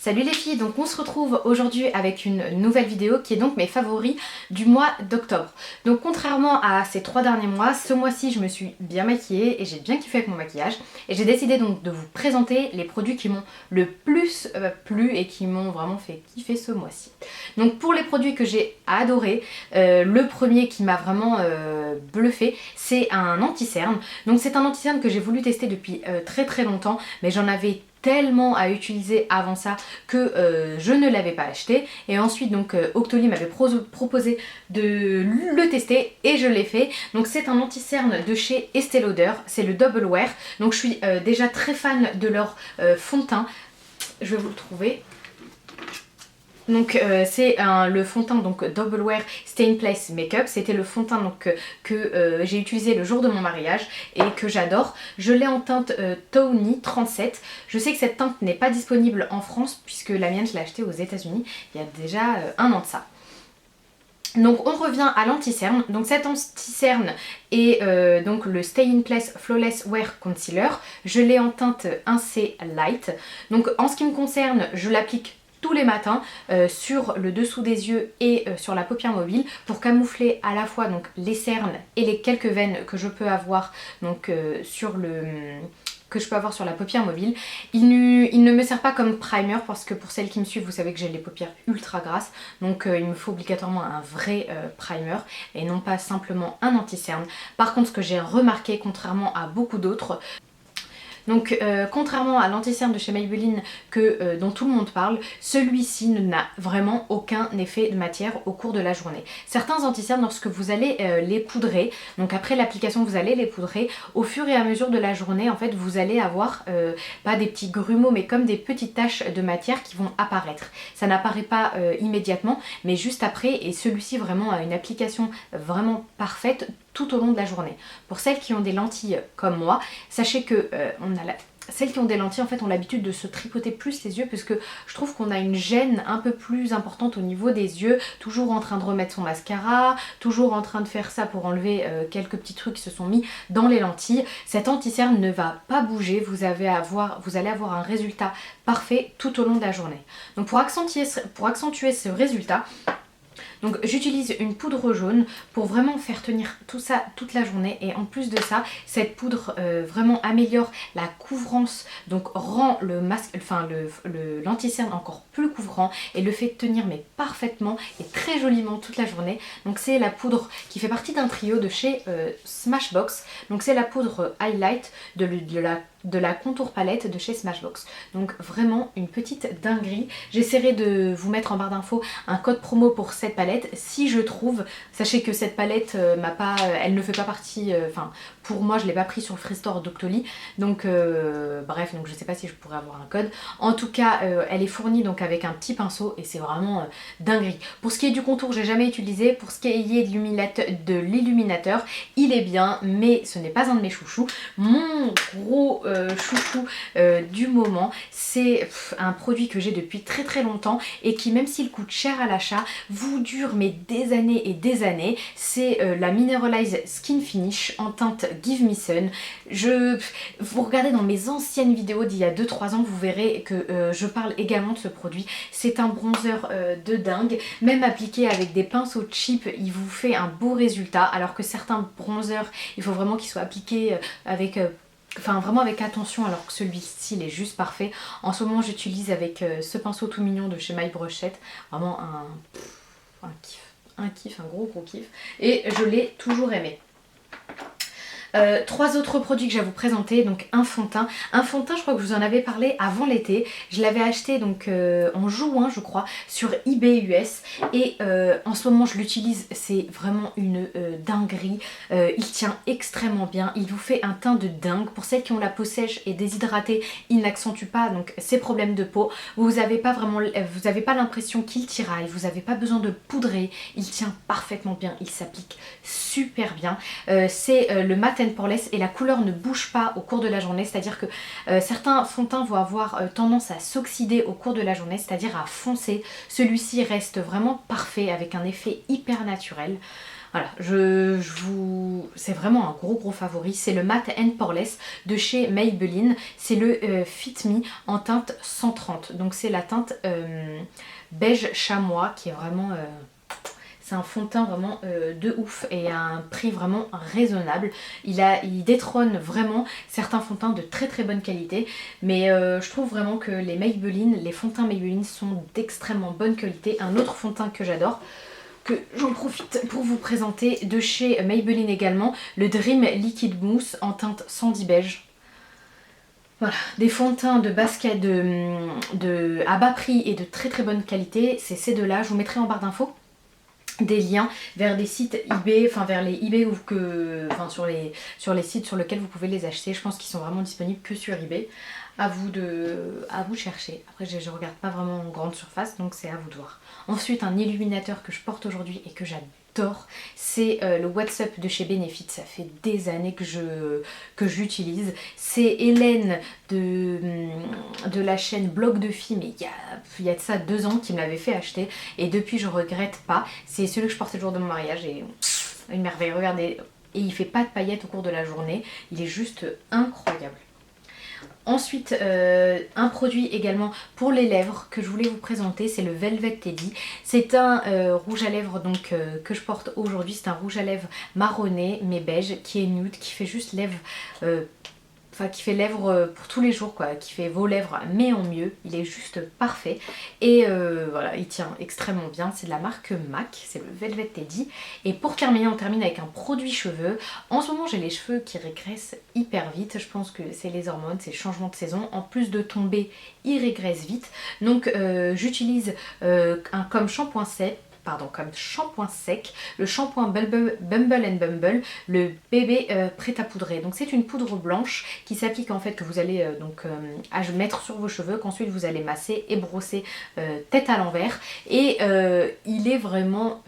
Salut les filles, donc on se retrouve aujourd'hui avec une nouvelle vidéo qui est donc mes favoris du mois d'octobre. Donc contrairement à ces 3 derniers mois, ce mois-ci je me suis bien maquillée et j'ai bien kiffé avec mon maquillage. Et j'ai décidé donc de vous présenter les produits qui m'ont le plus plu et qui m'ont vraiment fait kiffer ce mois-ci. Donc pour les produits que j'ai adoré, le premier qui m'a vraiment bluffé, c'est un anti-cerne. Donc c'est un anti-cerne que j'ai voulu tester depuis très longtemps, mais j'en avais tellement à utiliser avant ça que je ne l'avais pas acheté. Et ensuite donc Octoly m'avait proposé de le tester et je l'ai fait. Donc c'est un anti-cerne de chez Estée Lauder, c'est le Double Wear. Donc je suis déjà très fan de leur fond de teint. Je vais vous le trouver. Donc c'est le fond de teint donc Double Wear Stainless Makeup. C'était le fond de teint donc, que j'ai utilisé le jour de mon mariage et que j'adore. Je l'ai en teinte Tawny 37. Je sais que cette teinte n'est pas disponible en France puisque la mienne je l'ai achetée aux États-Unis il y a déjà un an de ça. Donc on revient à l'anti-cerne. Donc cet anti-cerne est donc le Stay in Place Flawless Wear Concealer. Je l'ai en teinte 1C Light. Donc en ce qui me concerne, je l'applique tous les matins sur le dessous des yeux et sur la paupière mobile pour camoufler à la fois donc les cernes et les quelques veines que je peux avoir donc sur la paupière mobile. Il ne me sert pas comme primer parce que pour celles qui me suivent, vous savez que j'ai les paupières ultra grasses, donc il me faut obligatoirement un vrai primer et non pas simplement un anti-cerne. Par contre, ce que j'ai remarqué, contrairement à beaucoup d'autres, donc contrairement à l'anti-cerne de chez Maybelline dont tout le monde parle, celui-ci n'a vraiment aucun effet de matière au cours de la journée. Certains anti-cernes, lorsque vous allez les poudrer, donc après l'application vous allez les poudrer, au fur et à mesure de la journée en fait vous allez avoir pas des petits grumeaux mais comme des petites taches de matière qui vont apparaître. Ça n'apparaît pas immédiatement mais juste après, et celui-ci vraiment a une application vraiment parfaite tout au long de la journée. Pour celles qui ont des lentilles comme moi, sachez que celles qui ont des lentilles en fait ont l'habitude de se tripoter plus les yeux parce que je trouve qu'on a une gêne un peu plus importante au niveau des yeux, toujours en train de remettre son mascara, toujours en train de faire ça pour enlever quelques petits trucs qui se sont mis dans les lentilles. Cet anti-cerne ne va pas bouger, vous allez avoir un résultat parfait tout au long de la journée. Donc pour accentuer ce résultat, donc j'utilise une poudre jaune pour vraiment faire tenir tout ça toute la journée, et en plus de ça, cette poudre vraiment améliore la couvrance, donc rend le masque, enfin l'anti-cerne encore plus couvrant et le fait tenir mais parfaitement et très joliment toute la journée. Donc c'est la poudre qui fait partie d'un trio de chez Smashbox. Donc c'est la poudre highlight de la contour palette de chez Smashbox. Donc vraiment une petite dinguerie. J'essaierai de vous mettre en barre d'infos un code promo pour cette palette si je trouve. Sachez que cette palette elle ne fait pas partie, enfin pour moi je l'ai pas pris sur le Free Store d'Octoly, donc bref, donc je sais pas si je pourrais avoir un code. En tout cas elle est fournie donc avec un petit pinceau et c'est vraiment dinguerie. Pour ce qui est du contour, j'ai jamais utilisé. Pour ce qui est de l'illuminateur, il est bien mais ce n'est pas un de mes chouchous. Mon gros chouchou du moment, c'est un produit que j'ai depuis très longtemps et qui, même s'il coûte cher à l'achat, vous dure mais des années et des années. C'est la Mineralize Skin Finish en teinte Give Me Sun. Vous regardez dans mes anciennes vidéos d'il y a 2-3 ans, vous verrez que je parle également de ce produit. C'est un bronzer de dingue, même appliqué avec des pinceaux cheap, il vous fait un beau résultat, alors que certains bronzers, il faut vraiment qu'ils soient appliqués avec enfin vraiment avec attention, alors que celui-ci il est juste parfait. En ce moment j'utilise avec ce pinceau tout mignon de chez My Brochette, vraiment un kiff, un gros kiff, et je l'ai toujours aimé. 3 autres produits que je vais vous présenter. Donc un fond de teint. Un fond de teint, je crois que je vous en avais parlé avant l'été. Je l'avais acheté donc en juin je crois sur eBay US. Et en ce moment je l'utilise. C'est vraiment une dinguerie. Il tient extrêmement bien. Il vous fait un teint de dingue. Pour celles qui ont la peau sèche et déshydratée, il n'accentue pas donc ces problèmes de peau. Vous n'avez pas l'impression qu'il tiraille. Vous n'avez pas besoin de poudrer. Il tient parfaitement bien. Il s'applique super bien. C'est le Matte & Poreless et la couleur ne bouge pas au cours de la journée, c'est-à-dire que certains fonds de teint vont avoir tendance à s'oxyder au cours de la journée, c'est-à-dire à foncer. Celui-ci reste vraiment parfait avec un effet hyper naturel. Voilà, c'est vraiment un gros favori. C'est le Matte and Poreless de chez Maybelline. C'est le Fit Me en teinte 130. Donc c'est la teinte beige chamois qui est vraiment... c'est un fond de teint vraiment de ouf et à un prix vraiment raisonnable. Il détrône vraiment certains fonds de teint de très bonne qualité. Mais je trouve vraiment que les fonds de teint Maybelline sont d'extrêmement bonne qualité. Un autre fond de teint que j'adore, que j'en profite pour vous présenter de chez Maybelline également, le Dream Liquid Mousse en teinte Sandy Beige. Voilà, des fonds de teint de basket à bas prix et de très bonne qualité, c'est ces deux-là. Je vous mettrai en barre d'infos des liens vers des sites eBay, enfin vers les eBay sur les sites sur lesquels vous pouvez les acheter. Je pense qu'ils sont vraiment disponibles que sur eBay. À vous chercher. Après je regarde pas vraiment en grande surface, donc c'est à vous de voir. Ensuite, un illuminateur que je porte aujourd'hui et que j'adore, c'est le What's Up de chez Benefit. Ça fait des années que j'utilise. C'est Hélène de la chaîne Blog de filles, mais il y a de ça 2 ans qui me l'avait fait acheter et depuis je regrette pas. C'est celui que je portais le jour de mon mariage et une merveille, regardez. Et il fait pas de paillettes au cours de la journée, il est juste incroyable. Ensuite, un produit également pour les lèvres que je voulais vous présenter, c'est le Velvet Teddy. C'est un rouge à lèvres donc, que je porte aujourd'hui. C'est un rouge à lèvres marronné mais beige qui est nude, qui fait juste lèvres... qui fait lèvres pour tous les jours quoi, qui fait vos lèvres mais en mieux, il est juste parfait et voilà, il tient extrêmement bien, c'est de la marque MAC, c'est le Velvet Teddy. Et pour terminer, on termine avec un produit cheveux. En ce moment j'ai les cheveux qui régressent hyper vite, je pense que c'est les hormones, c'est le changement de saison, en plus de tomber, ils régressent vite, donc j'utilise comme shampoing sec le shampoing Bumble and Bumble, le bébé prêt à poudrer. Donc c'est une poudre blanche qui s'applique en fait, que vous allez mettre sur vos cheveux, qu'ensuite vous allez masser et brosser tête à l'envers. Et il est vraiment...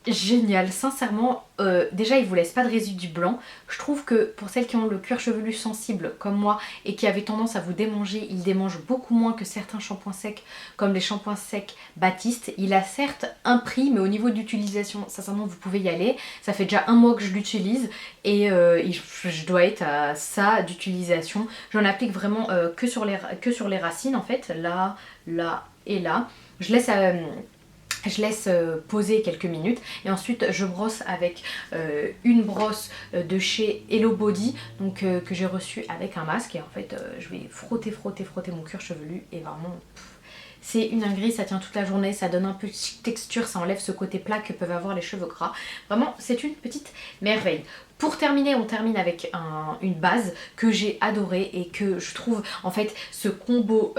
génial, sincèrement. Déjà il vous laisse pas de résidus blancs. Je trouve que pour celles qui ont le cuir chevelu sensible comme moi et qui avaient tendance à vous démanger, il démange beaucoup moins que certains shampoings secs comme les shampoings secs Baptiste. Il a certes un prix, mais au niveau d'utilisation, sincèrement vous pouvez y aller. Ça fait déjà 1 mois que je l'utilise et je dois être à ça d'utilisation. J'en applique vraiment que sur les racines en fait, là et là. Je laisse poser quelques minutes et ensuite je brosse avec une brosse de chez Hello Body, donc que j'ai reçue avec un masque, et en fait je vais frotter mon cuir chevelu et vraiment c'est une dinguerie, ça tient toute la journée, ça donne un peu de texture, ça enlève ce côté plat que peuvent avoir les cheveux gras. Vraiment c'est une petite merveille. Pour terminer, on termine avec une base que j'ai adorée et que je trouve en fait ce combo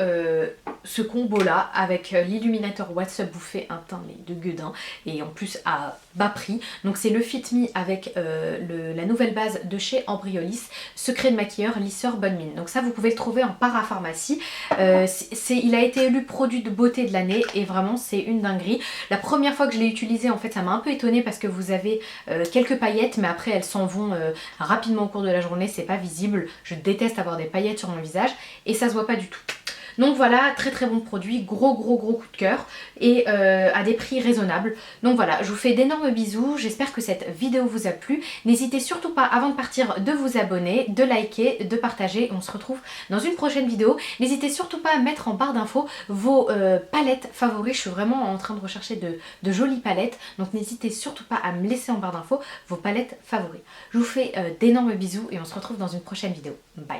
là avec l'illuminateur What's Up vous fait un teint mais de gueudin et en plus à bas prix. Donc c'est le Fit Me avec la nouvelle base de chez Ambriolis, secret de maquilleur lisseur bonne mine. Donc ça vous pouvez le trouver en parapharmacie. Il a été élu produit de beauté de l'année et vraiment c'est une dinguerie. La première fois que je l'ai utilisé en fait ça m'a un peu étonnée parce que vous avez quelques paillettes mais après elles s'en vont rapidement au cours de la journée, c'est pas visible. Je déteste avoir des paillettes sur mon visage et ça se voit pas du tout. Donc voilà, très bon produit, gros coup de cœur et à des prix raisonnables. Donc voilà, je vous fais d'énormes bisous, j'espère que cette vidéo vous a plu. N'hésitez surtout pas avant de partir de vous abonner, de liker, de partager. On se retrouve dans une prochaine vidéo. N'hésitez surtout pas à mettre en barre d'infos vos palettes favorites. Je suis vraiment en train de rechercher de jolies palettes. Donc n'hésitez surtout pas à me laisser en barre d'infos vos palettes favorites. Je vous fais d'énormes bisous et on se retrouve dans une prochaine vidéo. Bye!